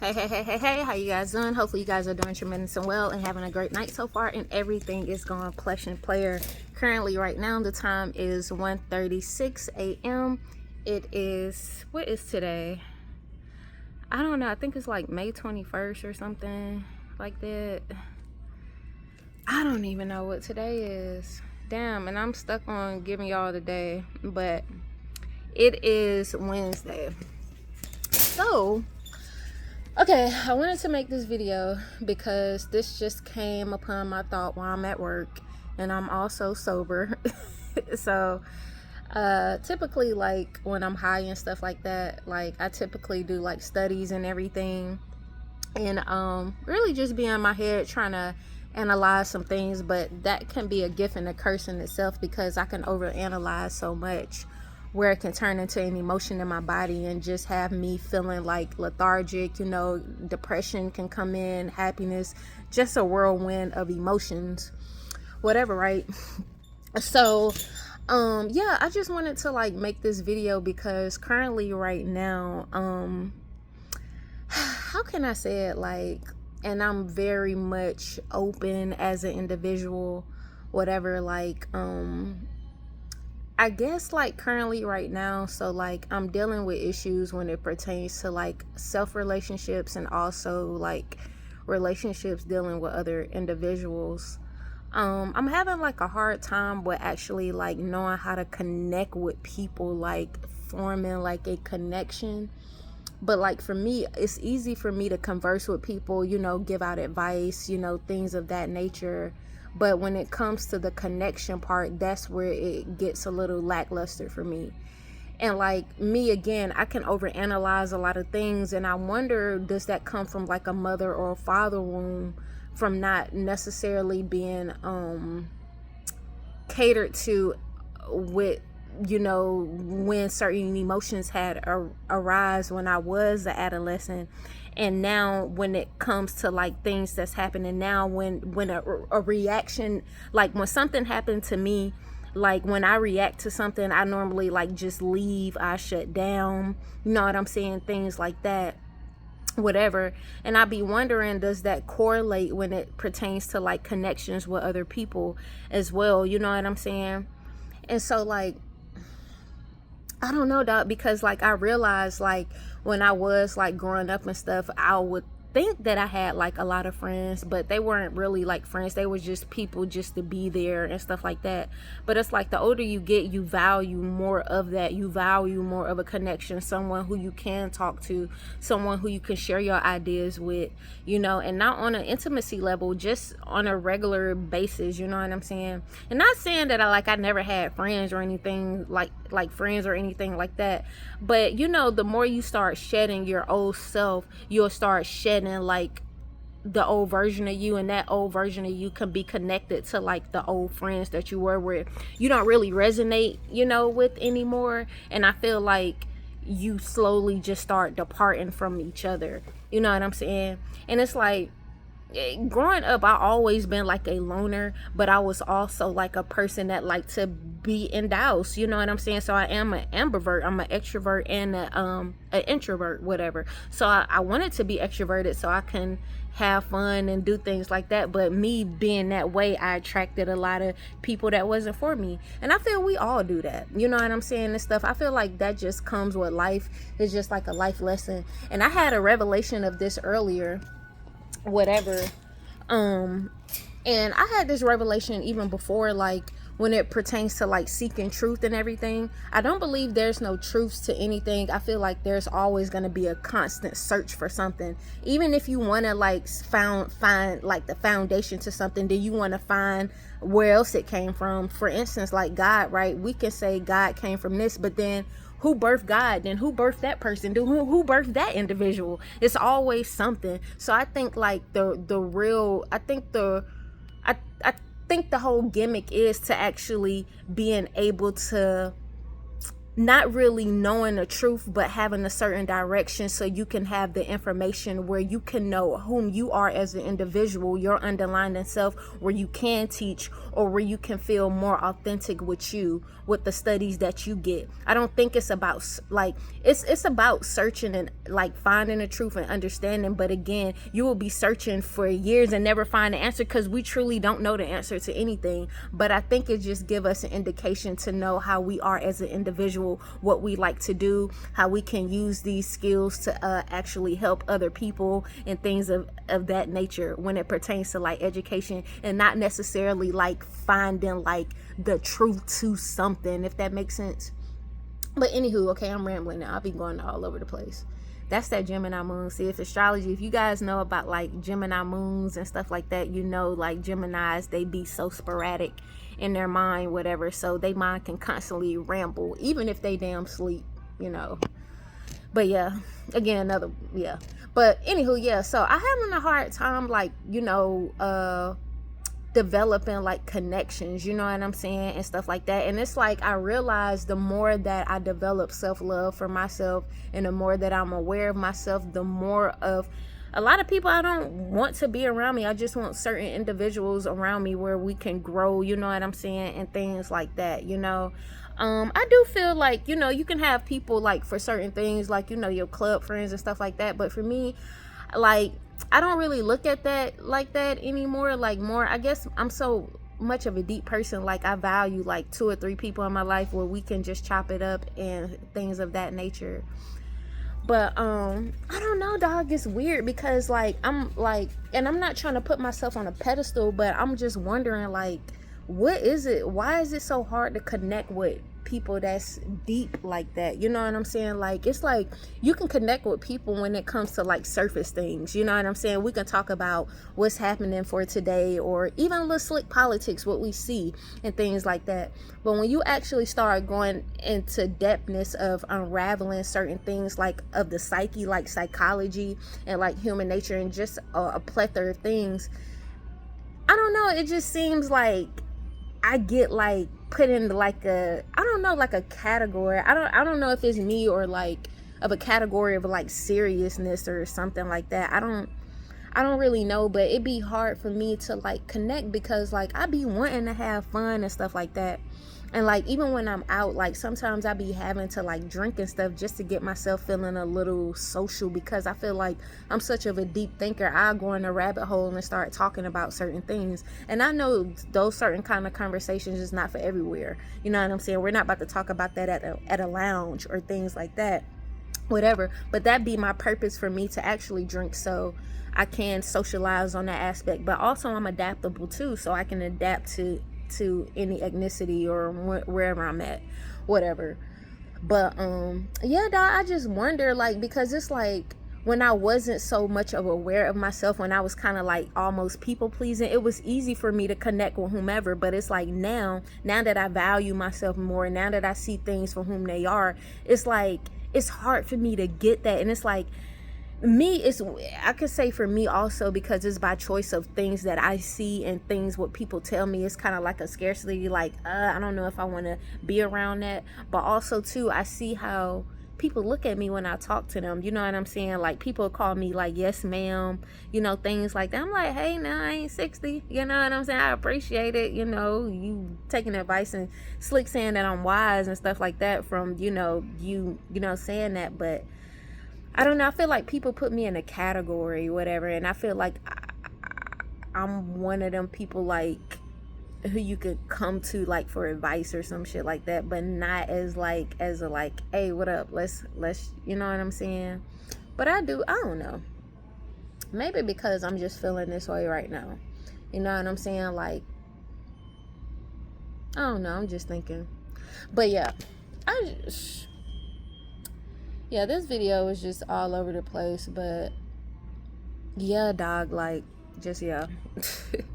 Hey, how you guys doing? Hopefully you guys are doing tremendous and well and having a great night so far, and everything is going plush and player. Currently right now the time is 1:36 a.m. It is, what is today? I don't know, I think it's like May 21st or something like that. I don't even know what today is. Damn, and I'm stuck on giving y'all the day, but it is Wednesday. So okay, I wanted to make this video because this just came upon my thought while I'm at work, and I'm also sober. So typically, like when I'm high and stuff like that, like I typically do like studies and everything, and really just be in my head trying to analyze some things. But that can be a gift and a curse in itself, because I can overanalyze so much where it can turn into an emotion in my body and just have me feeling like lethargic. Depression can come in, happiness, just a whirlwind of emotions, whatever, right? So yeah, I just wanted to like make this video because currently right now, how can I say it, like, and I'm very much open as an individual, whatever, like I guess like currently right now, so like I'm dealing with issues when it pertains to like self relationships, and also like relationships dealing with other individuals. I'm having like a hard time with actually like knowing how to connect with people, like forming like a connection. But like for me, it's easy for me to converse with people, give out advice, things of that nature. But when it comes to the connection part, that's where it gets a little lackluster for me. And like me, again, I can overanalyze a lot of things, and I wonder, does that come from like a mother or a father wound, from not necessarily being catered to with, when certain emotions had arise when I was an adolescent. And now when it comes to like things that's happening now, when a reaction, like when something happened to me, like when I react to something, I normally like just leave, I shut down, you know what I'm saying, things like that, whatever. And I be wondering, does that correlate when it pertains to like connections with other people as well, you know what I'm saying? And so like, I don't know, dog, because like I realized like when I was like growing up and stuff, I would think that I had like a lot of friends, but they weren't really like friends. They were just people just to be there and stuff like that. But it's like the older you get, you value more of that. You value more of a connection, someone who you can talk to, someone who you can share your ideas with, and not on an intimacy level, just on a regular basis, you know what I'm saying? And not saying that I never had friends or anything like friends or anything like that, but the more you start shedding your old self, you'll start shedding like the old version of you, and that old version of you can be connected to like the old friends that you were with, you don't really resonate with anymore. And I feel like you slowly just start departing from each other, you know what I'm saying? And it's like, growing up, I always been like a loner, but I was also like a person that liked to be in the house, you know what I'm saying? So I am an ambivert. I'm an extrovert and an introvert, whatever. So I wanted to be extroverted so I can have fun and do things like that. But me being that way, I attracted a lot of people that wasn't for me. And I feel we all do that, you know what I'm saying, and stuff. I feel like that just comes with life. It's just like a life lesson. And I had a revelation of this earlier, whatever, and I had this revelation even before, like when it pertains to like seeking truth and everything. I don't believe there's no truths to anything. I feel like there's always going to be a constant search for something. Even if you want to like find like the foundation to something, then you want to find where else it came from. For instance, like God, right? We can say God came from this, but then who birthed God? Then who birthed that person? Who birthed that individual? It's always something. So I think like I think the whole gimmick is to actually being able to not really knowing the truth, but having a certain direction so you can have the information where you can know whom you are as an individual, your underlying self, where you can teach, or where you can feel more authentic with you, with the studies that you get. I don't think it's about like it's about searching and like finding the truth and understanding, but again, you will be searching for years and never find the answer, because we truly don't know the answer to anything. But I think it just give us an indication to know how we are as an individual, what we like to do, how we can use these skills to actually help other people and things of that nature when it pertains to like education, and not necessarily like finding like the truth to something, if that makes sense. But anywho, okay, I'm rambling now. I'll be going all over the place. That's that Gemini moon. See, if astrology, if you guys know about like Gemini moons and stuff like that, you know, like Geminis, they be so sporadic in their mind, whatever. So they mind can constantly ramble, even if they damn sleep, you know. But yeah, again, yeah. But anywho, yeah, so I having a hard time, like, you know, developing like connections, you know what I'm saying, and stuff like that. And it's like I realize the more that I develop self-love for myself, and the more that I'm aware of myself, the more of a lot of people I don't want to be around me. I just want certain individuals around me where we can grow, you know what I'm saying, and things like that, you know. I do feel like, you know, you can have people like for certain things, like, you know, your club friends and stuff like that. But for me, like, I don't really look at that like that anymore. Like, more, I guess I'm so much of a deep person, like I value like 2 or 3 people in my life where we can just chop it up and things of that nature. But I don't know, dog, it's weird because like I'm like, and I'm not trying to put myself on a pedestal, but I'm just wondering, like, what is it, why is it so hard to connect with people that's deep like that, you know what I'm saying? Like, it's like you can connect with people when it comes to like surface things, you know what I'm saying? We can talk about what's happening for today, or even little slick politics, what we see and things like that. But when you actually start going into depthness of unraveling certain things, like of the psyche, like psychology and like human nature, and just a plethora of things, I don't know, it just seems like I get like put in like a, I don't know, like a category. I don't know if it's me, or like of a category of like seriousness or something like that. I don't really know, but it'd be hard for me to like connect, because like I be wanting to have fun and stuff like that. And like even when I'm out, like sometimes I be having to like drink and stuff just to get myself feeling a little social, because I feel like I'm such of a deep thinker. I go in a rabbit hole and start talking about certain things, and I know those certain kind of conversations is not for everywhere, you know what I'm saying? We're not about to talk about that at a lounge or things like that, whatever. But that be my purpose for me to actually drink, so I can socialize on that aspect. But also I'm adaptable too, so I can adapt to any ethnicity or wherever I'm at, whatever. But yeah, dog, I just wonder, like, because it's like when I wasn't so much of aware of myself, when I was kind of like almost people pleasing, it was easy for me to connect with whomever. But it's like now that I value myself more, now that I see things for whom they are, it's like it's hard for me to get that. And it's like, me, it's, I could say for me also, because it's by choice of things that I see and things what people tell me. It's kind of like a scarcity, like I don't know if I want to be around that. But also too, I see how people look at me when I talk to them, you know what I'm saying? Like, people call me like yes ma'am, you know, things like that. I'm like, hey, now I ain't 60, you know what I'm saying? I appreciate it, you know, you taking advice and slick saying that I'm wise and stuff like that from, you know, you know, saying that. But I don't know, I feel like people put me in a category, whatever, and I feel like I'm one of them people, like, who you could come to, like, for advice or some shit like that, but not as, like, as a, like, hey, what up, let's, you know what I'm saying? But I don't know. Maybe because I'm just feeling this way right now. You know what I'm saying? Like, I don't know, I'm just thinking. But yeah, yeah, this video was just all over the place, but yeah, dog, like, just, yeah.